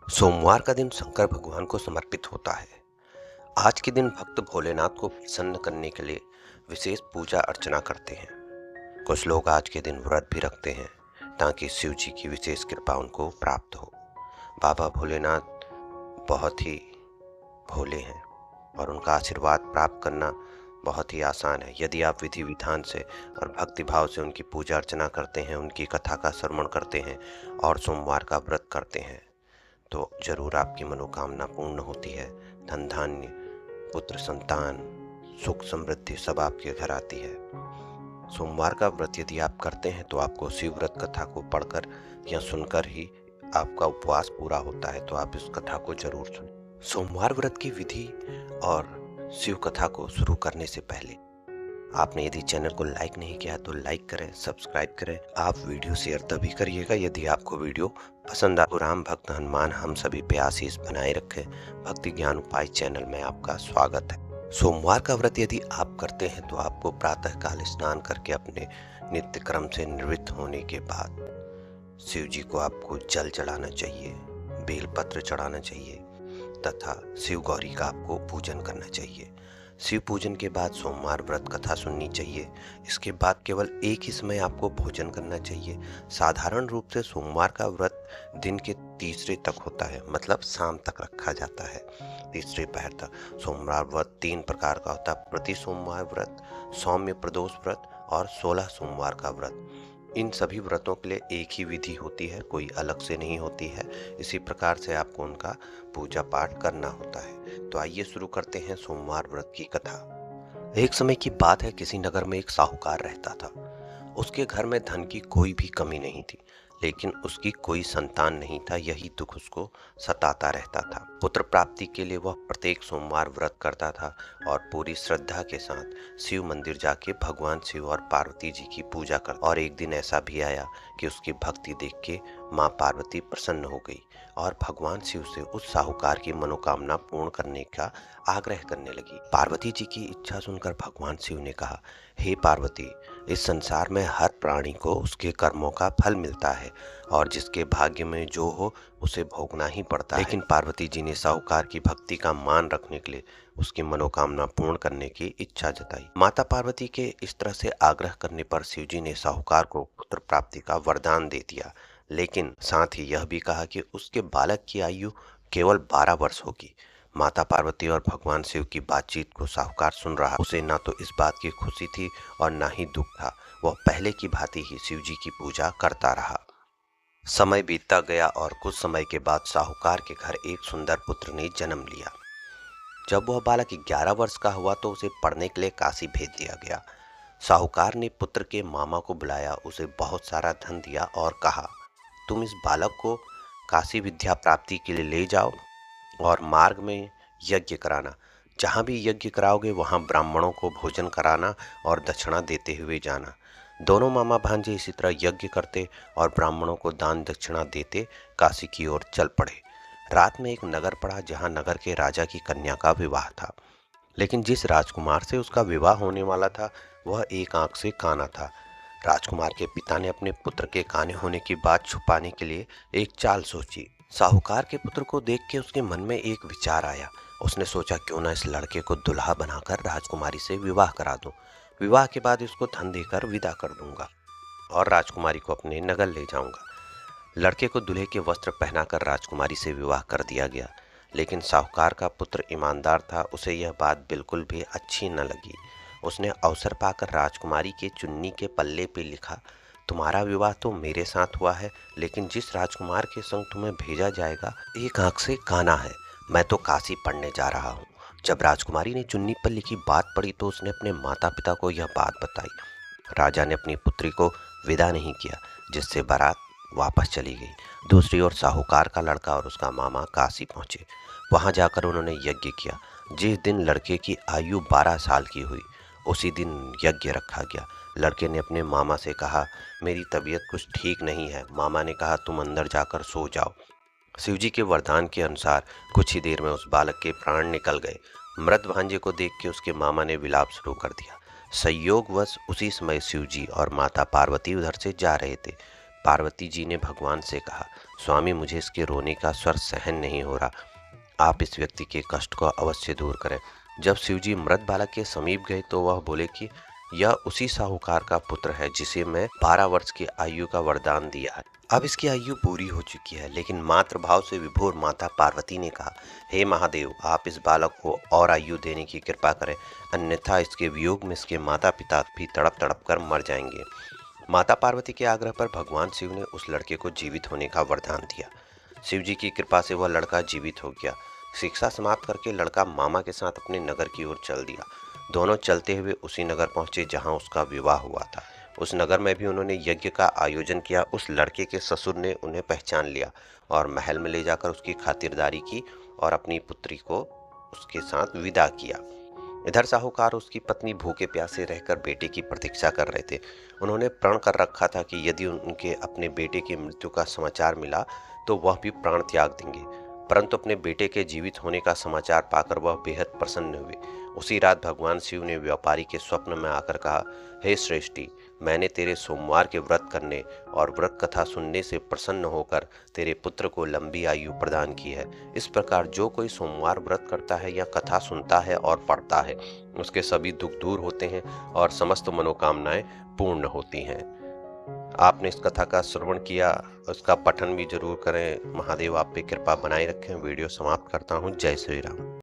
सोमवार का दिन शंकर भगवान को समर्पित होता है। आज के दिन भक्त भोलेनाथ को प्रसन्न करने के लिए विशेष पूजा अर्चना करते हैं। कुछ लोग आज के दिन व्रत भी रखते हैं ताकि शिव जी की विशेष कृपा उनको प्राप्त हो। बाबा भोलेनाथ बहुत ही भोले हैं और उनका आशीर्वाद प्राप्त करना बहुत ही आसान है। यदि आप विधि विधान से और भक्ति भाव से उनकी पूजा अर्चना करते हैं, उनकी कथा का श्रवण करते हैं और सोमवार का व्रत करते हैं तो जरूर आपकी मनोकामना पूर्ण होती है। धन धान्य, पुत्र संतान, सुख समृद्धि सब आपके घर आती है। सोमवार का व्रत यदि आप करते हैं तो आपको शिव व्रत कथा को पढ़कर या सुनकर ही आपका उपवास पूरा होता है, तो आप इस कथा को जरूर सुनें। सोमवार व्रत की विधि और शिव कथा को शुरू करने से पहले आपने यदि चैनल को लाइक नहीं किया तो लाइक करें, सब्सक्राइब करें। आप वीडियो शेयर तभी करिएगा यदि आपको वीडियो पसंद आए। राम भक्त हनुमान हम सभी पे आशीष बनाए रखे। भक्ति ज्ञान उपाय चैनल में आपका स्वागत है। सोमवार का व्रत यदि आप करते हैं तो आपको प्रातः काल स्नान करके अपने नित्य क्रम से निवृत्त होने के बाद शिव जी को आपको जल चढ़ाना चाहिए, बेलपत्र चढ़ाना चाहिए तथा शिव गौरी का आपको पूजन करना चाहिए। शिव पूजन के बाद सोमवार व्रत कथा सुननी चाहिए। इसके बाद केवल एक ही समय आपको भोजन करना चाहिए। साधारण रूप से सोमवार का व्रत दिन के तीसरे तक होता है, मतलब शाम तक रखा जाता है, तीसरे पहर तक। सोमवार व्रत 3 प्रकार का होता है: प्रति सोमवार व्रत, सौम्य प्रदोष व्रत और 16 सोमवार का व्रत। इन सभी व्रतों के लिए एक ही विधि होती है, कोई अलग से नहीं होती है। इसी प्रकार से आपको उनका पूजा पाठ करना होता है। तो आइए शुरू करते हैं सोमवार व्रत की कथा। एक समय की बात है, किसी नगर में एक साहूकार रहता था। उसके घर में धन की कोई भी कमी नहीं थी, लेकिन उसकी कोई संतान नहीं था। यही दुख उसको सताता रहता था। पुत्र प्राप्ति के लिए वह प्रत्येक सोमवार व्रत करता था और पूरी श्रद्धा के साथ शिव मंदिर जाके भगवान शिव और पार्वती जी की पूजा करता। और एक दिन ऐसा भी आया कि उसकी भक्ति देख के माँ पार्वती प्रसन्न हो गई और भगवान शिव से उस साहूकार की मनोकामना पूर्ण करने का आग्रह करने लगी। पार्वती जी की इच्छा सुनकर भगवान शिव ने कहा, हे पार्वती, इस संसार में हर प्राणी को उसके कर्मों का फल मिलता है और जिसके भाग्य में जो हो उसे भोगना ही पड़ता है। लेकिन पार्वती जी ने साहूकार की भक्ति का मान रखने के लिए उसकी मनोकामना पूर्ण करने की इच्छा जताई। माता पार्वती के इस तरह से आग्रह करने पर शिव जी ने साहूकार को पुत्र प्राप्ति का वरदान दे दिया, लेकिन साथ ही यह भी कहा कि उसके बालक की आयु केवल 12 वर्ष होगी। माता पार्वती और भगवान शिव की बातचीत को साहूकार सुन रहा। उसे ना तो इस बात की खुशी थी और ना ही दुख था। वह पहले की भांति ही शिव जी की पूजा करता रहा। समय बीतता गया और कुछ समय के बाद साहूकार के घर एक सुंदर पुत्र ने जन्म लिया। जब वह बालक 11 वर्ष का हुआ तो उसे पढ़ने के लिए काशी भेज दिया गया। साहूकार ने पुत्र के मामा को बुलाया, उसे बहुत सारा धन दिया और कहा, तुम इस बालक को काशी विद्या प्राप्ति के लिए ले जाओ और मार्ग में यज्ञ कराना। जहाँ भी यज्ञ कराओगे वहाँ ब्राह्मणों को भोजन कराना और दक्षिणा देते हुए जाना। दोनों मामा भांजे इसी तरह यज्ञ करते और ब्राह्मणों को दान दक्षिणा देते काशी की ओर चल पड़े। रात में एक नगर पड़ा जहाँ नगर के राजा की कन्या का विवाह था, लेकिन जिस राजकुमार से उसका विवाह होने वाला था वह एक आंख से काना था। राजकुमार के पिता ने अपने पुत्र के काने होने की बात छुपाने के लिए एक चाल सोची। साहूकार के पुत्र को देख के उसके मन में एक विचार आया। उसने सोचा, क्यों ना इस लड़के को दुल्हा बनाकर राजकुमारी से विवाह करा दूं। विवाह के बाद इसको धन देकर विदा कर दूंगा और राजकुमारी को अपने नगर ले जाऊंगा। लड़के को दूल्हे के वस्त्र पहनाकर राजकुमारी से विवाह कर दिया गया, लेकिन साहूकार का पुत्र ईमानदार था, उसे यह बात बिल्कुल भी अच्छी न लगी। उसने अवसर पाकर राजकुमारी के चुन्नी के पल्ले पे लिखा, तुम्हारा विवाह तो मेरे साथ हुआ है, लेकिन जिस राजकुमार के संग तुम्हें भेजा जाएगा एक आंख से काना है। मैं तो काशी पढ़ने जा रहा हूँ। जब राजकुमारी ने चुन्नी पर लिखी बात पढ़ी तो उसने अपने माता पिता को यह बात बताई। राजा ने अपनी पुत्री को विदा नहीं किया, जिससे बारात वापस चली गई। दूसरी ओर साहूकार का लड़का और उसका मामा काशी पहुंचे। वहां जाकर उन्होंने यज्ञ किया। जिस दिन लड़के की आयु 12 साल की हुई उसी दिन यज्ञ रखा गया। लड़के ने अपने मामा से कहा, मेरी तबीयत कुछ ठीक नहीं है। मामा ने कहा, तुम अंदर जाकर सो जाओ। शिवजी के वरदान के अनुसार कुछ ही देर में उस बालक के प्राण निकल गए। मृत भांजे को देख के उसके मामा ने विलाप शुरू कर दिया। संयोगवश उसी समय शिवजी और माता पार्वती उधर से जा रहे थे। पार्वती जी ने भगवान से कहा, स्वामी, मुझे इसके रोने का स्वर सहन नहीं हो रहा। आप इस व्यक्ति के कष्ट को अवश्य दूर करें। जब शिवजी मृत बालक के समीप गए तो वह बोले कि यह उसी साहूकार का पुत्र है जिसे मैं 12 वर्ष की आयु का वरदान दिया है। अब इसकी आयु पूरी हो चुकी है। लेकिन मातृ भाव से विभोर माता पार्वती ने कहा, हे महादेव, आप इस बालक को और आयु देने की कृपा करें, अन्यथा इसके वियोग में इसके माता पिता भी तड़प तड़प कर मर जाएंगे। माता पार्वती के आग्रह पर भगवान शिव ने उस लड़के को जीवित होने का वरदान दिया। शिव जी की कृपा से वह लड़का जीवित हो गया। शिक्षा समाप्त करके लड़का मामा के साथ अपने नगर की ओर चल दिया। दोनों चलते हुए उसी नगर पहुंचे जहां उसका विवाह हुआ था। उस नगर में भी उन्होंने यज्ञ का आयोजन किया। उस लड़के के ससुर ने उन्हें पहचान लिया और महल में ले जाकर उसकी खातिरदारी की और अपनी पुत्री को उसके साथ विदा किया। इधर साहूकार और उसकी पत्नी भूखे प्यासे रहकर बेटे की प्रतीक्षा कर रहे थे। उन्होंने प्रण कर रखा था कि यदि उनके अपने बेटे की मृत्यु का समाचार मिला तो वह भी प्राण त्याग देंगे। परंतु अपने बेटे के जीवित होने का समाचार पाकर वह बेहद प्रसन्न हुए। उसी रात भगवान शिव ने व्यापारी के स्वप्न में आकर कहा, हे श्रेष्ठी, मैंने तेरे सोमवार के व्रत करने और व्रत कथा सुनने से प्रसन्न होकर तेरे पुत्र को लंबी आयु प्रदान की है। इस प्रकार जो कोई सोमवार व्रत करता है या कथा सुनता है और पढ़ता है, उसके सभी दुख दूर होते हैं और समस्त मनोकामनाएं पूर्ण होती हैं। आपने इस कथा का श्रवण किया, उसका पठन भी जरूर करें। महादेव आप पे कृपा बनाए रखें। वीडियो समाप्त करता हूँ। जय श्री राम।